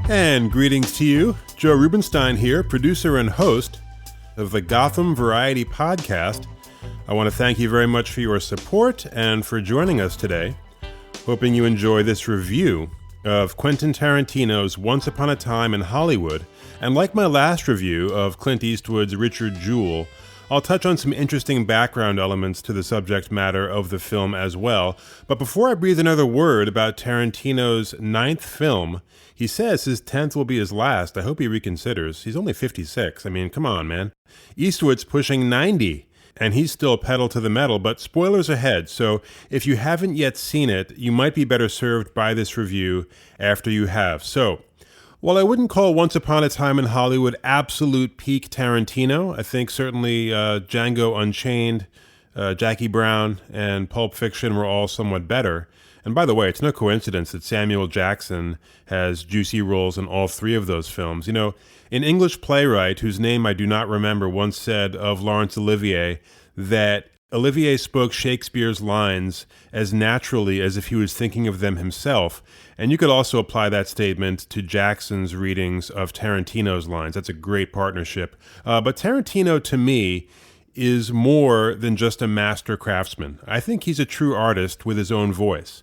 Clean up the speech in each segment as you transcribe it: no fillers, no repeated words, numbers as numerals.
And greetings to you. Joe Rubenstein here, producer and host of the Gotham Variety Podcast. I want to thank you very much for your support and for joining us today. Hoping you enjoy this review of Quentin Tarantino's Once Upon a Time in Hollywood. And like my last review of Clint Eastwood's Richard Jewell, I'll touch on some interesting background elements to the subject matter of the film as well. But before I breathe another word about Tarantino's 9th film, he says his 10th will be his last. I hope he reconsiders. He's only 56. I mean, come on, man. Eastwood's pushing 90, and he's still pedal to the metal, but spoilers ahead. So if you haven't yet seen it, you might be better served by this review after you have. So, while I wouldn't call Once Upon a Time in Hollywood absolute peak Tarantino, I think certainly Django Unchained, Jackie Brown, and Pulp Fiction were all somewhat better. And by the way, it's no coincidence that Samuel Jackson has juicy roles in all three of those films. You know, an English playwright whose name I do not remember once said of Laurence Olivier that Olivier spoke Shakespeare's lines as naturally as if he was thinking of them himself. And you could also apply that statement to Jackson's readings of Tarantino's lines. That's a great partnership. But Tarantino, to me, is more than just a master craftsman. I think he's a true artist with his own voice.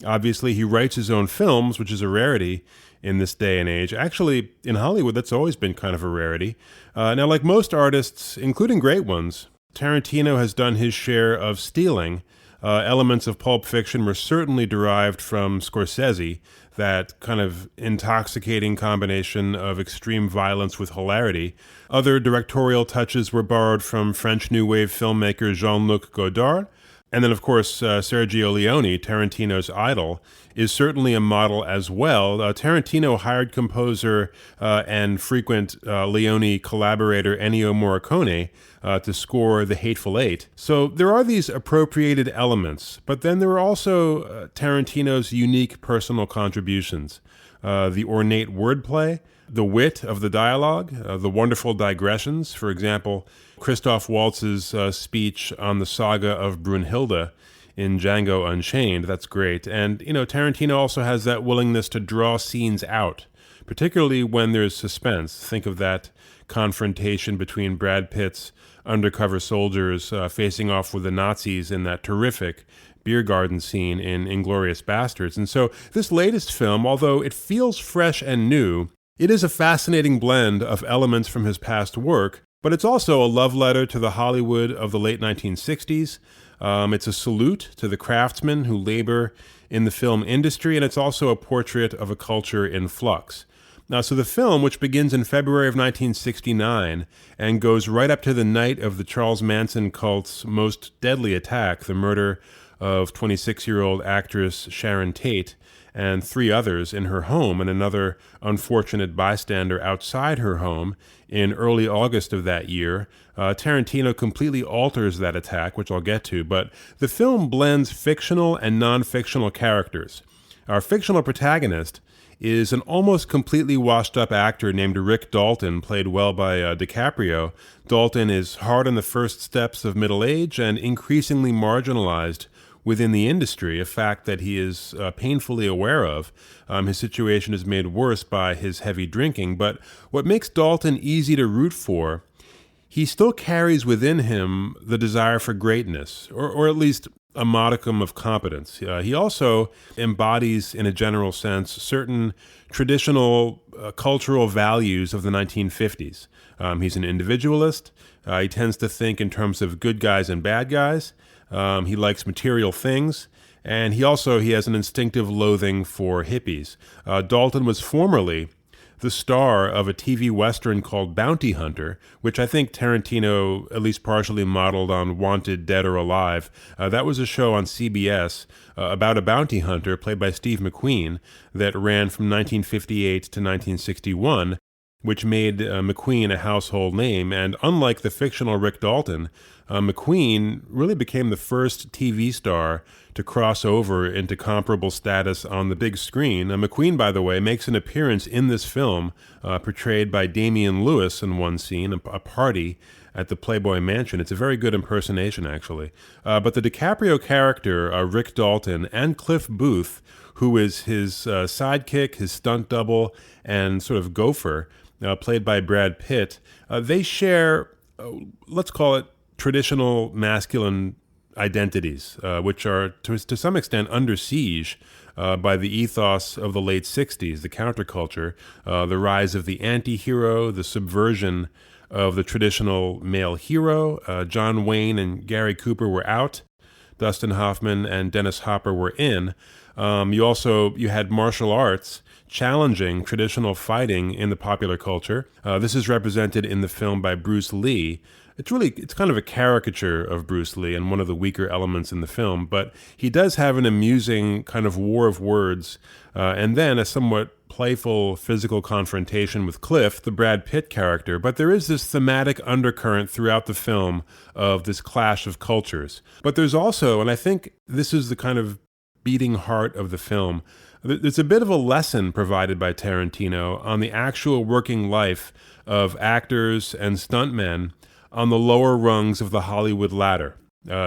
Obviously, he writes his own films, which is a rarity in this day and age. Actually, in Hollywood, that's always been kind of a rarity. Now, like most artists, including great ones, Tarantino has done his share of stealing. Elements of Pulp Fiction were certainly derived from Scorsese, that kind of intoxicating combination of extreme violence with hilarity. Other directorial touches were borrowed from French New Wave filmmaker Jean-Luc Godard. And then, of course, Sergio Leone, Tarantino's idol, is certainly a model as well. Tarantino hired composer and frequent Leone collaborator Ennio Morricone to score The Hateful Eight. So there are these appropriated elements, but then there are also Tarantino's unique personal contributions. The ornate wordplay, the wit of the dialogue, the wonderful digressions. For example, Christoph Waltz's speech on the saga of Brunhilde in Django Unchained. That's great. And, you know, Tarantino also has that willingness to draw scenes out, particularly when there's suspense. Think of that confrontation between Brad Pitt's undercover soldiers facing off with the Nazis in that terrific beer garden scene in Inglourious Basterds. And so this latest film, although it feels fresh and new, it is a fascinating blend of elements from his past work, but it's also a love letter to the Hollywood of the late 1960s. It's a salute to the craftsmen who labor in the film industry, and it's also a portrait of a culture in flux. Now, so the film, which begins in February of 1969 and goes right up to the night of the Charles Manson cult's most deadly attack, the murder of 26-year-old actress Sharon Tate and 3 others in her home and another unfortunate bystander outside her home in early August of that year, Tarantino completely alters that attack, which I'll get to, but the film blends fictional and non-fictional characters. Our fictional protagonist is an almost completely washed-up actor named Rick Dalton, played well by DiCaprio. Dalton is hard on the first steps of middle age and increasingly marginalized within the industry, a fact that he is painfully aware of. His situation is made worse by his heavy drinking, but what makes Dalton easy to root for, he still carries within him the desire for greatness, or at least a modicum of competence. He also embodies, in a general sense, certain traditional cultural values of the 1950s. He's an individualist. He tends to think in terms of good guys and bad guys. He likes material things, and he has an instinctive loathing for hippies. Dalton was formerly the star of a TV Western called Bounty Hunter, which I think Tarantino at least partially modeled on Wanted, Dead or Alive. That was a show on CBS about a bounty hunter played by Steve McQueen that ran from 1958 to 1961, which made McQueen a household name. And unlike the fictional Rick Dalton, McQueen really became the first TV star to cross over into comparable status on the big screen. McQueen, by the way, makes an appearance in this film, portrayed by Damian Lewis in one scene, a party at the Playboy Mansion. It's a very good impersonation, actually. But the DiCaprio character, Rick Dalton, and Cliff Booth, who is his sidekick, his stunt double, and sort of gopher, played by Brad Pitt, they share, let's call it, traditional masculine identities, which are to some extent under siege by the ethos of the late 60s, the counterculture, the rise of the anti-hero, the subversion of the traditional male hero. John Wayne and Gary Cooper were out. Dustin Hoffman and Dennis Hopper were in. You had martial arts challenging traditional fighting in the popular culture. This is represented in the film by Bruce Lee. It's kind of a caricature of Bruce Lee and one of the weaker elements in the film, but he does have an amusing kind of war of words, and then a somewhat playful physical confrontation with Cliff, the Brad Pitt character. But there is this thematic undercurrent throughout the film of this clash of cultures. But there's also, and I think this is the kind of beating heart of the film, there's a bit of a lesson provided by Tarantino on the actual working life of actors and stuntmen on the lower rungs of the Hollywood ladder.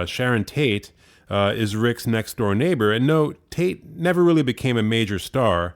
Sharon Tate is Rick's next-door neighbor, and no, Tate never really became a major star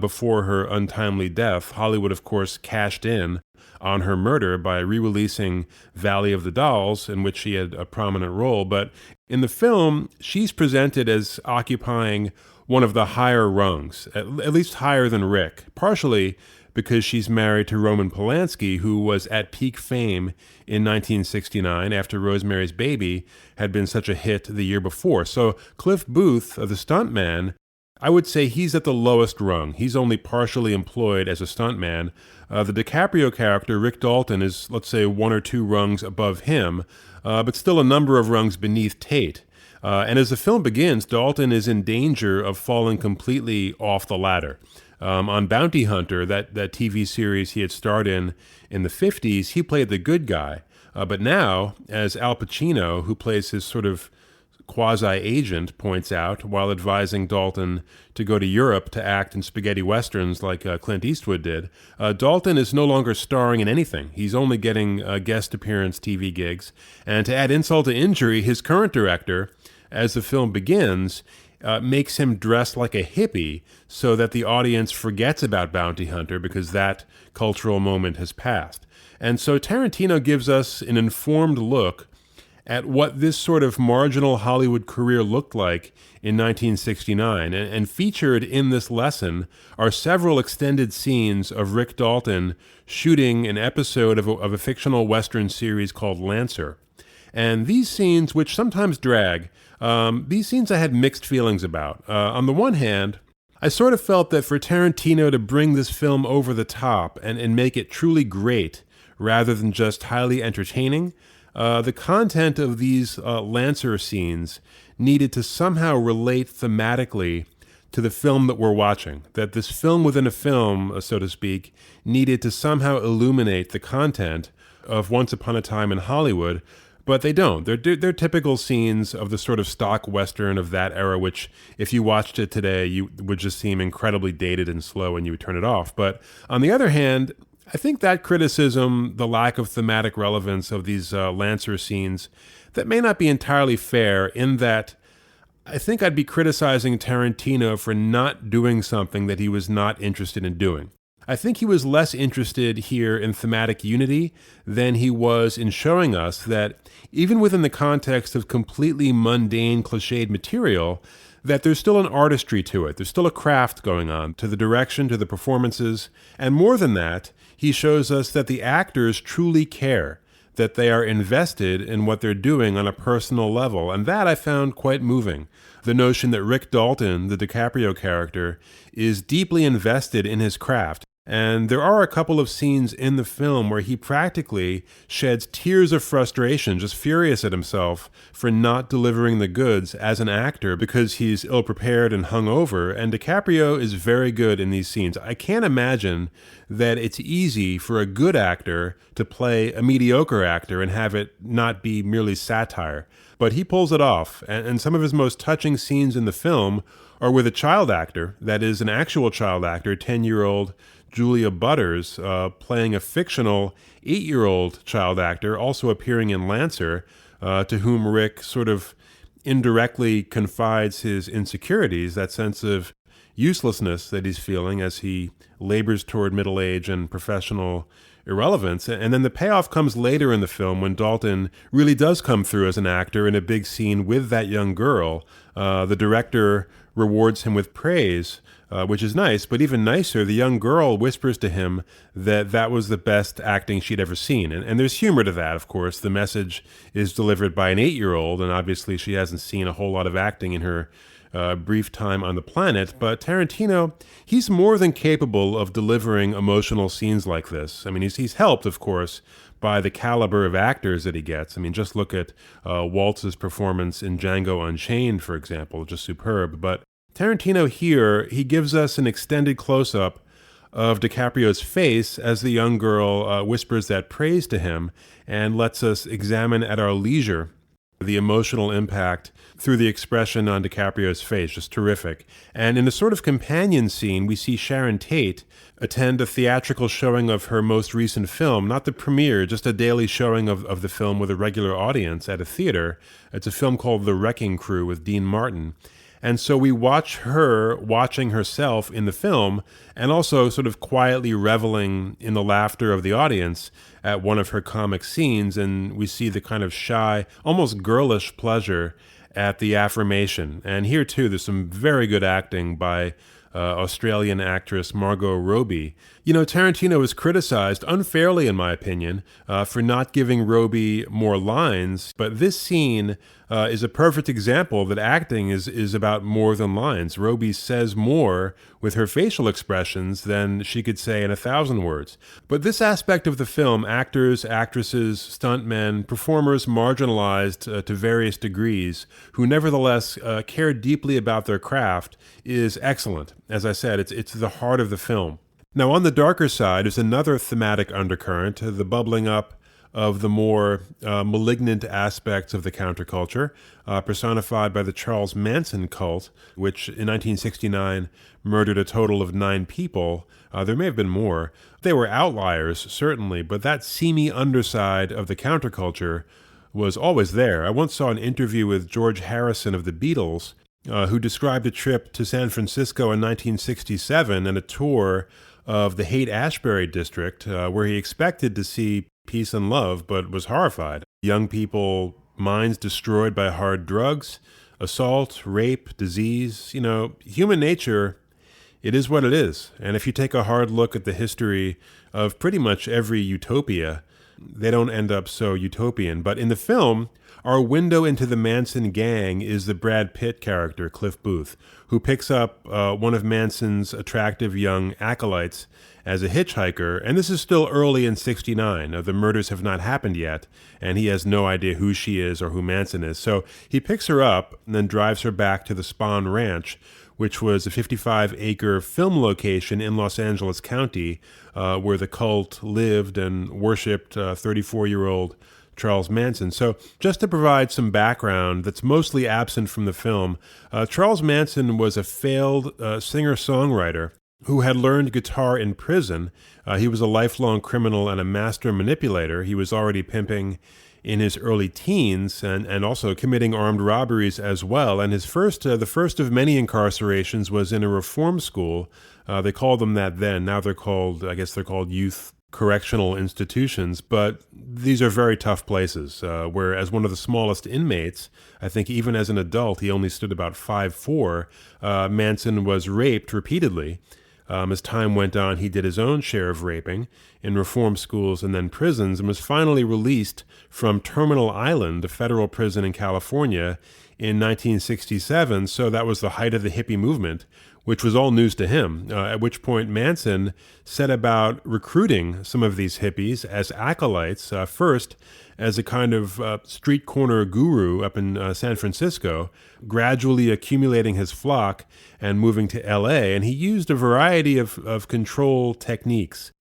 before her untimely death. Hollywood, of course, cashed in on her murder by re-releasing Valley of the Dolls, in which she had a prominent role. But in the film, she's presented as occupying one of the higher rungs, at least higher than Rick, partially because she's married to Roman Polanski, who was at peak fame in 1969 after Rosemary's Baby had been such a hit the year before. So Cliff Booth, the stuntman, I would say he's at the lowest rung. He's only partially employed as a stuntman. The DiCaprio character, Rick Dalton, is, let's say, one or two rungs above him, but still a number of rungs beneath Tate. And as the film begins, Dalton is in danger of falling completely off the ladder. On Bounty Hunter, that TV series he had starred in the 50s, he played the good guy. But now, as Al Pacino, who plays his sort of quasi-agent, points out, while advising Dalton to go to Europe to act in spaghetti westerns like Clint Eastwood did, Dalton is no longer starring in anything. He's only getting guest appearance TV gigs. And to add insult to injury, his current director, as the film begins, makes him dress like a hippie so that the audience forgets about Bounty Hunter because that cultural moment has passed. And so Tarantino gives us an informed look at what this sort of marginal Hollywood career looked like in 1969. And featured in this lesson are several extended scenes of Rick Dalton shooting an episode of a fictional Western series called Lancer. And these scenes, which sometimes drag, these scenes I had mixed feelings about. On the one hand, I sort of felt that for Tarantino to bring this film over the top and make it truly great rather than just highly entertaining, the content of these Lancer scenes needed to somehow relate thematically to the film that we're watching. That this film within a film, so to speak, needed to somehow illuminate the content of Once Upon a Time in Hollywood, but they don't. They're typical scenes of the sort of stock Western of that era, which if you watched it today, you would just seem incredibly dated and slow and you would turn it off. But on the other hand, I think that criticism, the lack of thematic relevance of these Lancer scenes, that may not be entirely fair in that I think I'd be criticizing Tarantino for not doing something that he was not interested in doing. I think he was less interested here in thematic unity than he was in showing us that even within the context of completely mundane, cliched material, that there's still an artistry to it. There's still a craft going on to the direction, to the performances. And more than that, he shows us that the actors truly care, that they are invested in what they're doing on a personal level. And that I found quite moving. The notion that Rick Dalton, the DiCaprio character, is deeply invested in his craft. And there are a couple of scenes in the film where he practically sheds tears of frustration, just furious at himself for not delivering the goods as an actor because he's ill-prepared and hungover. And DiCaprio is very good in these scenes. I can't imagine that it's easy for a good actor to play a mediocre actor and have it not be merely satire. But he pulls it off. And some of his most touching scenes in the film are with a child actor, that is an actual child actor, 10-year-old Julia Butters, playing a fictional 8-year-old child actor, also appearing in Lancer, to whom Rick sort of indirectly confides his insecurities, that sense of uselessness that he's feeling as he labors toward middle age and professional irrelevance. And then the payoff comes later in the film when Dalton really does come through as an actor in a big scene with that young girl. The director rewards him with praise, which is nice, but even nicer, the young girl whispers to him that that was the best acting she'd ever seen. And there's humor to that, of course. The message is delivered by an 8-year-old, and obviously she hasn't seen a whole lot of acting in her brief time on the planet. But Tarantino, he's more than capable of delivering emotional scenes like this. I mean, he's helped, of course, by the caliber of actors that he gets. I mean, just look at Waltz's performance in Django Unchained, for example, just superb. But Tarantino here, he gives us an extended close-up of DiCaprio's face as the young girl whispers that praise to him and lets us examine at our leisure the emotional impact through the expression on DiCaprio's face. Just terrific. And in a sort of companion scene, we see Sharon Tate attend a theatrical showing of her most recent film, not the premiere, just a daily showing of the film with a regular audience at a theater. It's a film called The Wrecking Crew with Dean Martin. And so we watch her watching herself in the film and also sort of quietly reveling in the laughter of the audience at one of her comic scenes. And we see the kind of shy, almost girlish pleasure at the affirmation. And here, too, there's some very good acting by Australian actress Margot Robbie. You know, Tarantino is criticized, unfairly in my opinion, for not giving Robbie more lines, but this scene is a perfect example that acting is about more than lines. Robbie says more with her facial expressions than she could say in 1,000 words. But this aspect of the film, actors, actresses, stuntmen, performers marginalized to various degrees, who nevertheless care deeply about their craft, is excellent. As I said, it's the heart of the film. Now, on the darker side is another thematic undercurrent, the bubbling up of the more malignant aspects of the counterculture, personified by the Charles Manson cult, which in 1969 murdered a total of 9 people. There may have been more. They were outliers, certainly, but that seamy underside of the counterculture was always there. I once saw an interview with George Harrison of the Beatles, who described a trip to San Francisco in 1967 and a tour of the Haight-Ashbury district, where he expected to see peace and love, but was horrified. Young people, minds destroyed by hard drugs, assault, rape, disease. You know, human nature, it is what it is. And if you take a hard look at the history of pretty much every utopia, they don't end up so utopian. But in the film, our window into the Manson gang is the Brad Pitt character, Cliff Booth, who picks up one of Manson's attractive young acolytes as a hitchhiker. And this is still early in '69. The murders have not happened yet, and he has no idea who she is or who Manson is. So he picks her up and then drives her back to the Spahn Ranch, which was a 55-acre film location in Los Angeles County, where the cult lived and worshipped 34-year-old Charles Manson. So just to provide some background that's mostly absent from the film, Charles Manson was a failed singer-songwriter who had learned guitar in prison. He was a lifelong criminal and a master manipulator. He was already pimping in his early teens and also committing armed robberies as well. And his the first of many incarcerations was in a reform school. They called them that then. Now they're called youth correctional institutions, but these are very tough places, where as one of the smallest inmates, I think even as an adult, he only stood about 5'4", Manson was raped repeatedly. As time went on, he did his own share of raping in reform schools and then prisons, and was finally released from Terminal Island, a federal prison in California, in 1967. So that was the height of the hippie movement, which was all news to him, at which point Manson set about recruiting some of these hippies as acolytes, first as a kind of street corner guru up in San Francisco, gradually accumulating his flock and moving to L.A., and he used a variety of control techniques.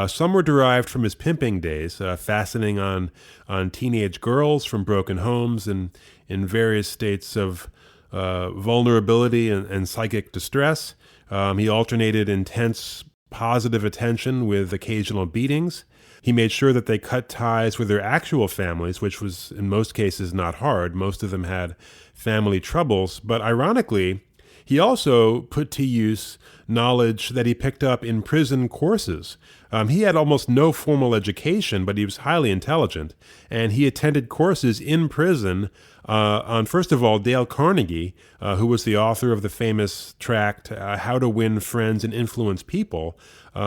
Some were derived from his pimping days, fastening on teenage girls from broken homes and in various states of vulnerability and psychic distress. He alternated intense positive attention with occasional beatings. He made sure that they cut ties with their actual families, which was in most cases not hard. Most of them had family troubles. But ironically, he also put to use knowledge that he picked up in prison courses. He had almost no formal education, but he was highly intelligent. And he attended courses in prison on, first of all, Dale Carnegie, who was the author of the famous tract, How to Win Friends and Influence People,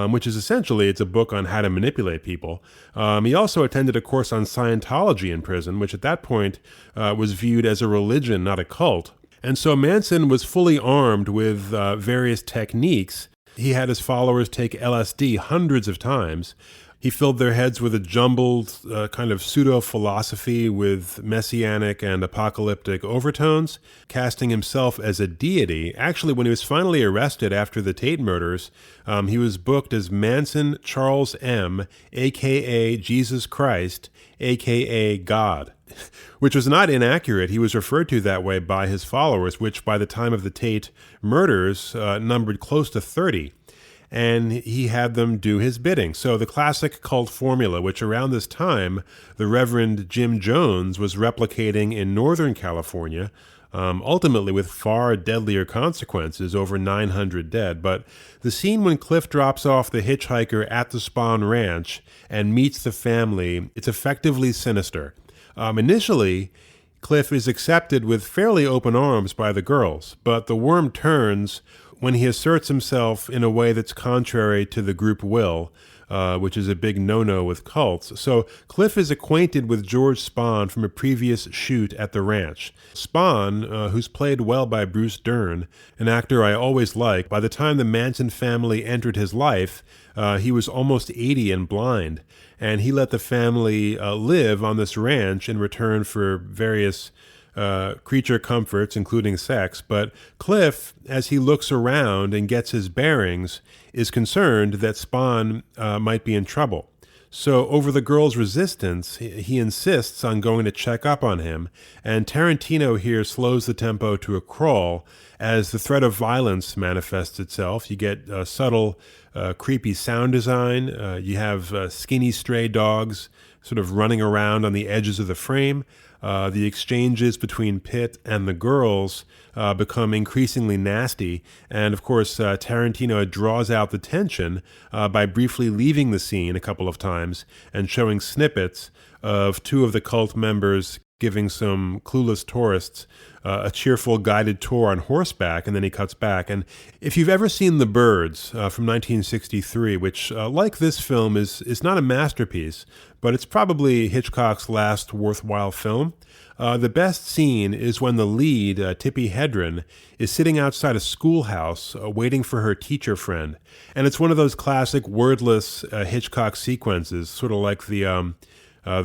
which is essentially, it's a book on how to manipulate people. He also attended a course on Scientology in prison, which at that point was viewed as a religion, not a cult. And so Manson was fully armed with various techniques. He had his followers take LSD hundreds of times. He filled their heads with a jumbled kind of pseudo-philosophy with messianic and apocalyptic overtones, casting himself as a deity. Actually, when he was finally arrested after the Tate murders, he was booked as Manson Charles M., a.k.a. Jesus Christ, a.k.a. God, which was not inaccurate. He was referred to that way by his followers, which by the time of the Tate murders numbered close to 30. And he had them do his bidding. So the classic cult formula, which around this time the Reverend Jim Jones was replicating in Northern California, ultimately with far deadlier consequences, over 900 dead. But the scene when Cliff drops off the hitchhiker at the Spahn Ranch and meets the family, it's effectively sinister. Initially, Cliff is accepted with fairly open arms by the girls, but the worm turns when he asserts himself in a way that's contrary to the group will, which is a big no-no with cults. So Cliff is acquainted with George Spahn from a previous shoot at the ranch. Spahn, who's played well by Bruce Dern, an actor I always like, by the time the Manson family entered his life, he was almost 80 and blind, and he let the family live on this ranch in return for various creature comforts, including sex. But Cliff, as he looks around and gets his bearings, is concerned that Spahn might be in trouble. So over the girl's resistance, he insists on going to check up on him, and Tarantino here slows the tempo to a crawl as the threat of violence manifests itself. You get subtle, creepy sound design. You have skinny stray dogs sort of running around on the edges of the frame. The exchanges between Pitt and the girls become increasingly nasty. And of course, Tarantino draws out the tension by briefly leaving the scene a couple of times and showing snippets of two of the cult members giving some clueless tourists a cheerful guided tour on horseback, and then he cuts back. And if you've ever seen The Birds from 1963, which, like this film, is not a masterpiece, but it's probably Hitchcock's last worthwhile film, the best scene is when the lead, Tippi Hedren, is sitting outside a schoolhouse waiting for her teacher friend. And it's one of those classic wordless Hitchcock sequences, sort of like the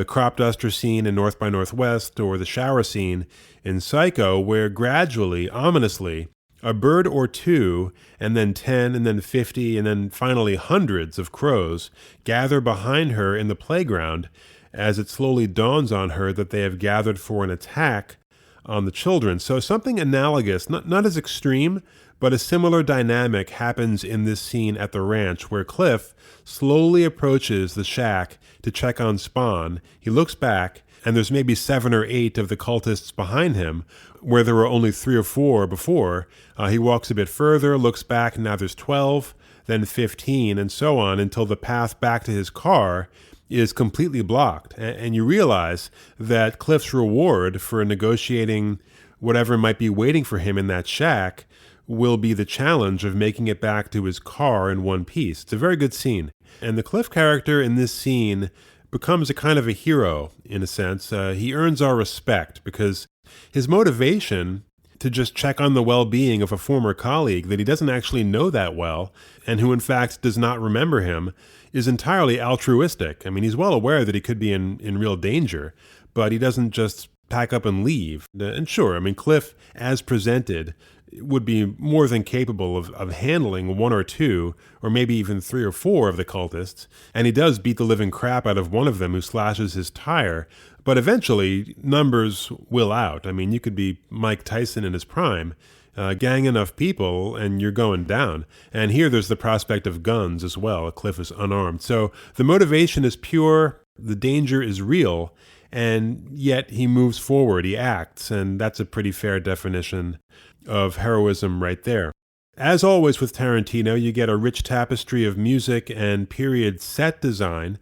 crop duster scene in North by Northwest or the shower scene in Psycho, where gradually, ominously, a bird or two, and then 10, and then 50, and then finally hundreds of crows gather behind her in the playground as it slowly dawns on her that they have gathered for an attack on the children. So something analogous, not as extreme, but a similar dynamic happens in this scene at the ranch where Cliff slowly approaches the shack to check on Spahn. He looks back, and there's maybe 7 or 8 of the cultists behind him, where there were only 3 or 4 before. He walks a bit further, looks back, and now there's 12, then 15, and so on, until the path back to his car is completely blocked. And you realize that Cliff's reward for negotiating whatever might be waiting for him in that shack will be the challenge of making it back to his car in one piece. It's a very good scene. And the Cliff character in this scene becomes a kind of a hero, in a sense. He earns our respect because his motivation to just check on the well-being of a former colleague that he doesn't actually know that well, and who in fact does not remember him, is entirely altruistic. I mean, he's well aware that he could be in real danger, but he doesn't just pack up and leave. And sure, I mean, Cliff, as presented, would be more than capable of handling one or two, or maybe even three or four of the cultists, and he does beat the living crap out of one of them who slashes his tire, but eventually numbers will out. I mean, you could be Mike Tyson in his prime, gang enough people and you're going down. And here there's the prospect of guns as well. Cliff is unarmed. So the motivation is pure, the danger is real, and yet he moves forward, he acts, and that's a pretty fair definition of heroism right there. As always with Tarantino, you get a rich tapestry of music and period set design,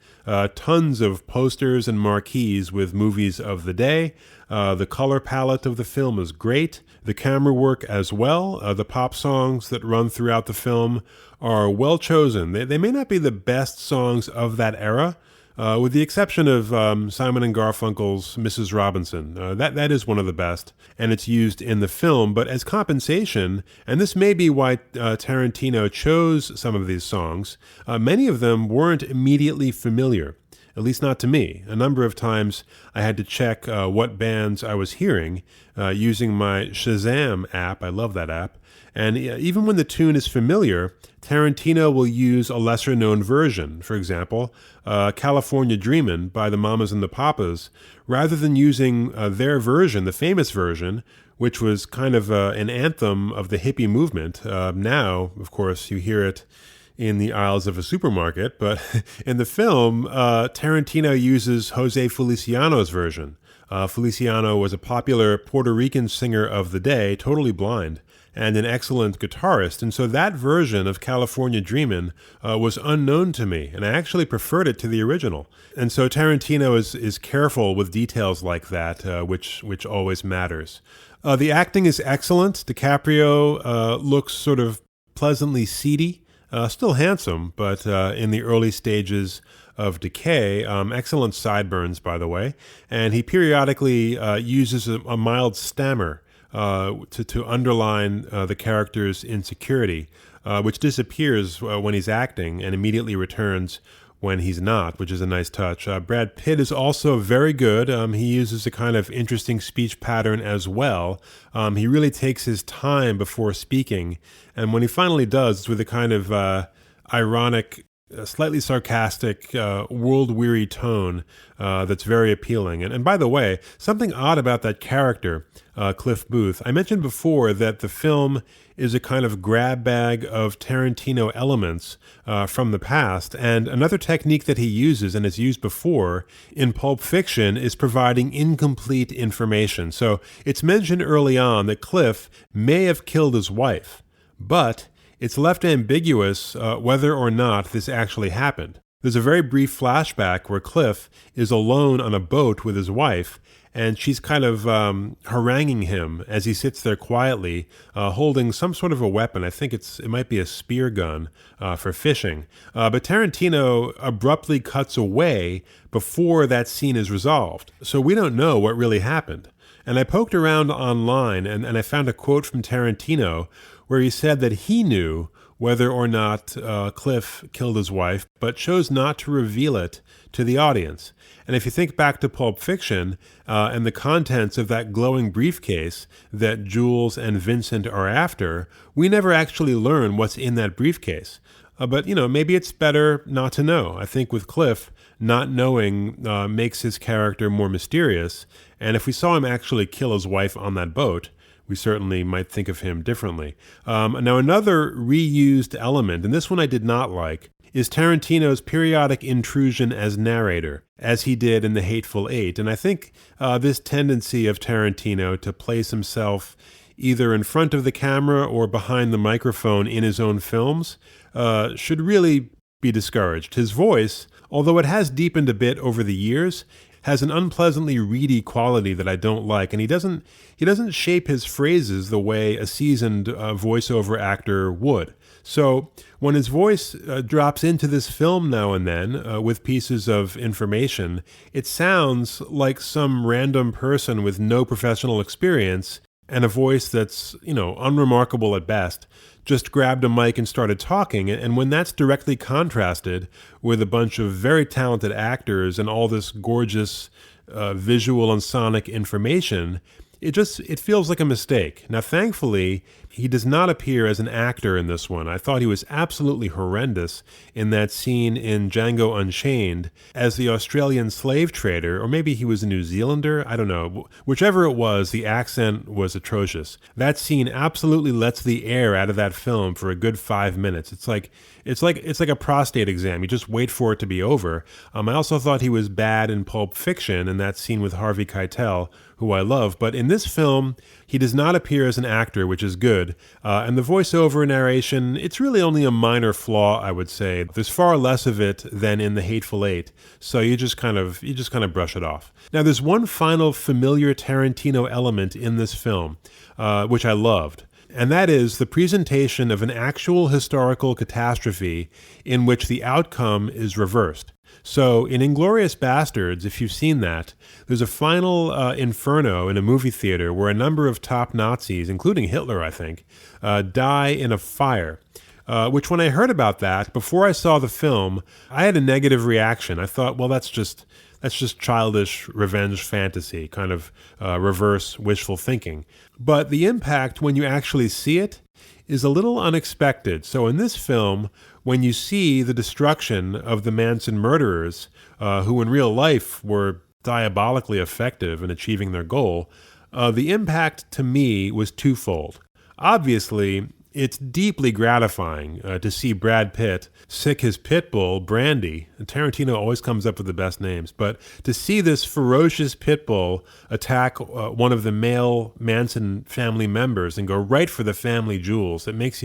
tons of posters and marquees with movies of the day. The color palette of the film is great. The camera work as well. The pop songs that run throughout the film are well chosen. They may not be the best songs of that era, with the exception of Simon and Garfunkel's Mrs. Robinson. That is one of the best, and it's used in the film. But as compensation, and this may be why Tarantino chose some of these songs, many of them weren't immediately familiar, at least not to me. A number of times I had to check what bands I was hearing using my Shazam app. I love that app. And even when the tune is familiar, Tarantino will use a lesser-known version. For example, California Dreamin' by the Mamas and the Papas, rather than using their version, the famous version, which was kind of an anthem of the hippie movement. Now, of course, you hear it in the aisles of a supermarket, but in the film, Tarantino uses Jose Feliciano's version. Feliciano was a popular Puerto Rican singer of the day, totally blind, and an excellent guitarist. And so that version of California Dreamin' was unknown to me, and I actually preferred it to the original. And so Tarantino is careful with details like that, which always matters. The acting is excellent. DiCaprio looks sort of pleasantly seedy, still handsome, but in the early stages of decay. Excellent sideburns, by the way. And he periodically uses a mild stammer to underline the character's insecurity, which disappears when he's acting and immediately returns when he's not, which is a nice touch. Brad Pitt is also very good. He uses a kind of interesting speech pattern as well. He really takes his time before speaking, and when he finally does, it's with a kind of ironic, slightly sarcastic, world-weary tone that's very appealing. And by the way, something odd about that character, Cliff Booth, I mentioned before that the film is a kind of grab bag of Tarantino elements from the past. And another technique that he uses, and has used before in Pulp Fiction, is providing incomplete information. So it's mentioned early on that Cliff may have killed his wife, but it's left ambiguous whether or not this actually happened. There's a very brief flashback where Cliff is alone on a boat with his wife, and she's kind of haranguing him as he sits there quietly, holding some sort of a weapon. I think it might be a spear gun for fishing. But Tarantino abruptly cuts away before that scene is resolved. So we don't know what really happened. And I poked around online, and I found a quote from Tarantino where he said that he knew whether or not Cliff killed his wife, but chose not to reveal it to the audience. And if you think back to Pulp Fiction and the contents of that glowing briefcase that Jules and Vincent are after, we never actually learn what's in that briefcase. But, maybe it's better not to know. I think with Cliff, not knowing makes his character more mysterious. And if we saw him actually kill his wife on that boat, we certainly might think of him differently. Now, another reused element, and this one I did not like, is Tarantino's periodic intrusion as narrator, as he did in The Hateful Eight. And I think this tendency of Tarantino to place himself either in front of the camera or behind the microphone in his own films should really be discouraged. His voice, although it has deepened a bit over the years, has an unpleasantly reedy quality that I don't like, and he doesn't shape his phrases the way a seasoned voiceover actor would. So when his voice drops into this film now and then with pieces of information, it sounds like some random person with no professional experience and a voice that's, unremarkable at best, just grabbed a mic and started talking. And when that's directly contrasted with a bunch of very talented actors and all this gorgeous visual and sonic information, it feels like a mistake. Now, thankfully, he does not appear as an actor in this one. I thought he was absolutely horrendous in that scene in Django Unchained as the Australian slave trader, or maybe he was a New Zealander, I don't know. Whichever it was, the accent was atrocious. That scene absolutely lets the air out of that film for a good 5 minutes. It's like a prostate exam. You just wait for it to be over. I also thought he was bad in Pulp Fiction in that scene with Harvey Keitel, who I love. But in this film, he does not appear as an actor, which is good. And the voiceover narration, it's really only a minor flaw, I would say. There's far less of it than in The Hateful Eight. So you just kind of brush it off. Now, there's one final familiar Tarantino element in this film, which I loved. And that is the presentation of an actual historical catastrophe in which the outcome is reversed. So in Inglourious Bastards, if you've seen that, there's a final inferno in a movie theater where a number of top Nazis, including Hitler, I think, die in a fire. Which when I heard about that, before I saw the film, I had a negative reaction. I thought, well, that's just childish revenge fantasy, kind of reverse wishful thinking. But the impact when you actually see it is a little unexpected. So in this film, when you see the destruction of the Manson murderers, who in real life were diabolically effective in achieving their goal, the impact to me was twofold. Obviously, it's deeply gratifying to see Brad Pitt sick his pit bull, Brandy. And Tarantino always comes up with the best names. But to see this ferocious pit bull attack one of the male Manson family members and go right for the family jewels, it makes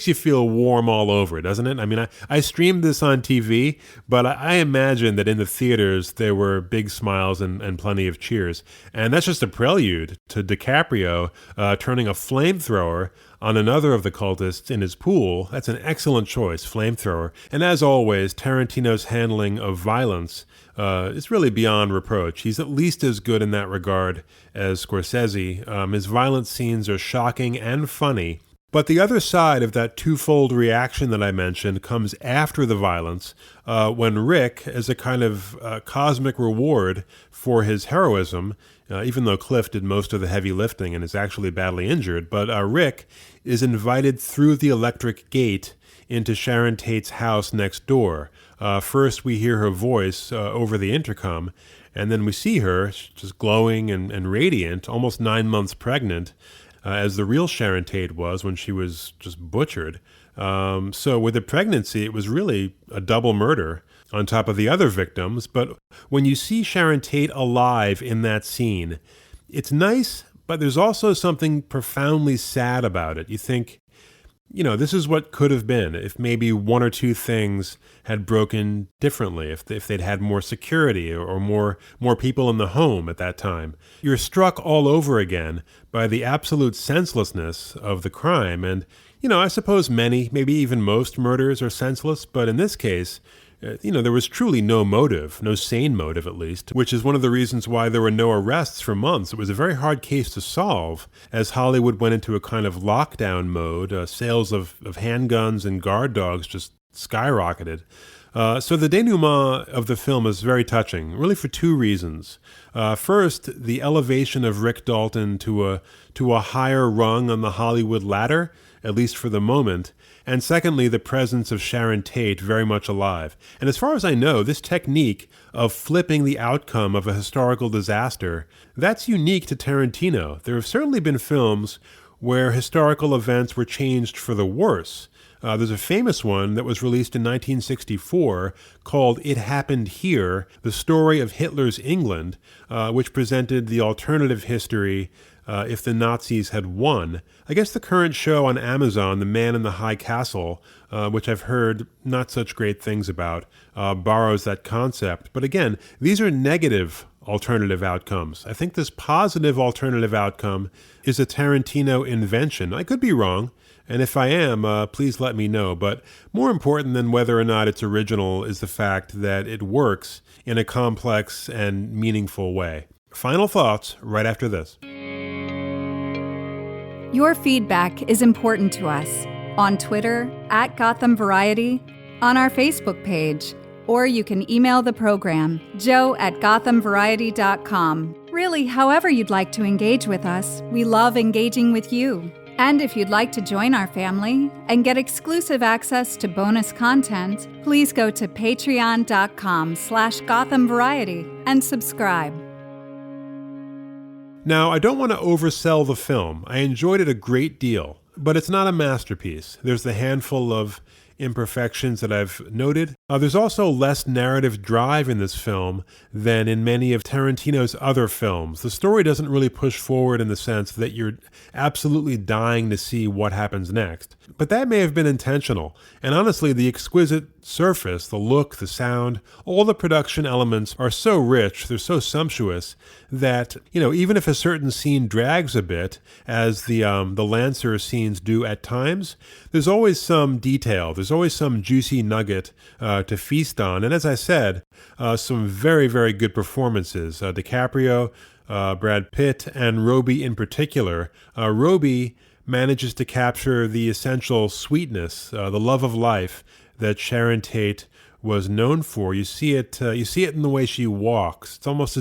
you feel warm all over, doesn't it? I mean, I streamed this on TV, but I imagine that in the theaters there were big smiles and plenty of cheers. And that's just a prelude to DiCaprio turning a flamethrower on another of the cultists in his pool. That's an excellent choice, flamethrower. And as always, Tarantino's handling of violence is really beyond reproach. He's at least as good in that regard as Scorsese. His violent scenes are shocking and funny. But the other side of that twofold reaction that I mentioned comes after the violence, when Rick, as a kind of cosmic reward for his heroism, even though Cliff did most of the heavy lifting and is actually badly injured, but Rick is invited through the electric gate into Sharon Tate's house next door. First, we hear her voice over the intercom, and then we see her just glowing and radiant, almost 9 months pregnant, as the real Sharon Tate was when she was just butchered. So with the pregnancy, it was really a double murder on top of the other victims. But when you see Sharon Tate alive in that scene, it's nice, but there's also something profoundly sad about it. You think, this is what could have been if maybe one or two things had broken differently, if they'd had more security or more people in the home at that time. You're struck all over again by the absolute senselessness of the crime. And, I suppose many, maybe even most murders are senseless, but in this case, there was truly no motive, no sane motive at least, which is one of the reasons why there were no arrests for months. It was a very hard case to solve as Hollywood went into a kind of lockdown mode. Sales of handguns and guard dogs just skyrocketed. So the denouement of the film is very touching, really for two reasons. First, the elevation of Rick Dalton to a higher rung on the Hollywood ladder, at least for the moment. And secondly, the presence of Sharon Tate very much alive. And as far as I know, this technique of flipping the outcome of a historical disaster, that's unique to Tarantino. There have certainly been films where historical events were changed for the worse. There's a famous one that was released in 1964 called It Happened Here, the story of Hitler's England, which presented the alternative history if the Nazis had won. I guess the current show on Amazon, The Man in the High Castle, which I've heard not such great things about, borrows that concept. But again, these are negative alternative outcomes. I think this positive alternative outcome is a Tarantino invention. I could be wrong, and if I am, please let me know. But more important than whether or not it's original is the fact that it works in a complex and meaningful way. Final thoughts right after this. Your feedback is important to us. On Twitter, @Gotham Variety, on our Facebook page, or you can email the program, joe@gothamvariety.com. Really, however you'd like to engage with us, we love engaging with you. And if you'd like to join our family and get exclusive access to bonus content, please go to patreon.com/GothamVariety and subscribe. Now, I don't want to oversell the film. I enjoyed it a great deal, but it's not a masterpiece. There's the handful of imperfections that I've noted. There's also less narrative drive in this film than in many of Tarantino's other films. The story doesn't really push forward in the sense that you're absolutely dying to see what happens next. But that may have been intentional. And honestly, the exquisite surface, the look, the sound, all the production elements are so rich, they're so sumptuous that, even if a certain scene drags a bit, as the Lancer scenes do at times, there's always some detail, there's always some juicy nugget to feast on. And as I said, some very, very good performances. DiCaprio, Brad Pitt, and Roby in particular. Roby manages to capture the essential sweetness, the love of life that Sharon Tate was known for. You see it in the way she walks. It's almost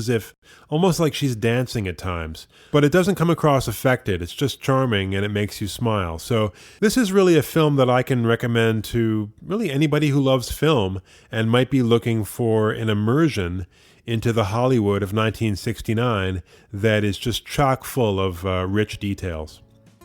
like she's dancing at times. But it doesn't come across affected. It's just charming and it makes you smile. So this is really a film that I can recommend to really anybody who loves film and might be looking for an immersion into the Hollywood of 1969 that is just chock full of rich details.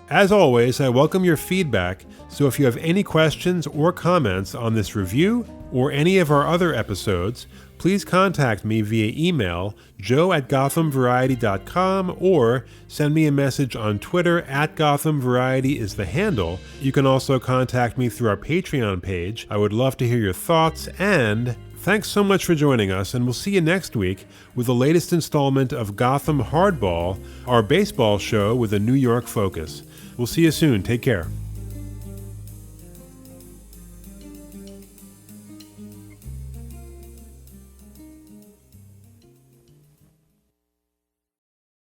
As always, I welcome your feedback, so if you have any questions or comments on this review or any of our other episodes, please contact me via email, joe@gothamvariety.com, or send me a message on Twitter, @GothamVariety is the handle. You can also contact me through our Patreon page. I would love to hear your thoughts, and thanks so much for joining us, and we'll see you next week with the latest installment of Gotham Hardball, our baseball show with a New York focus. We'll see you soon. Take care.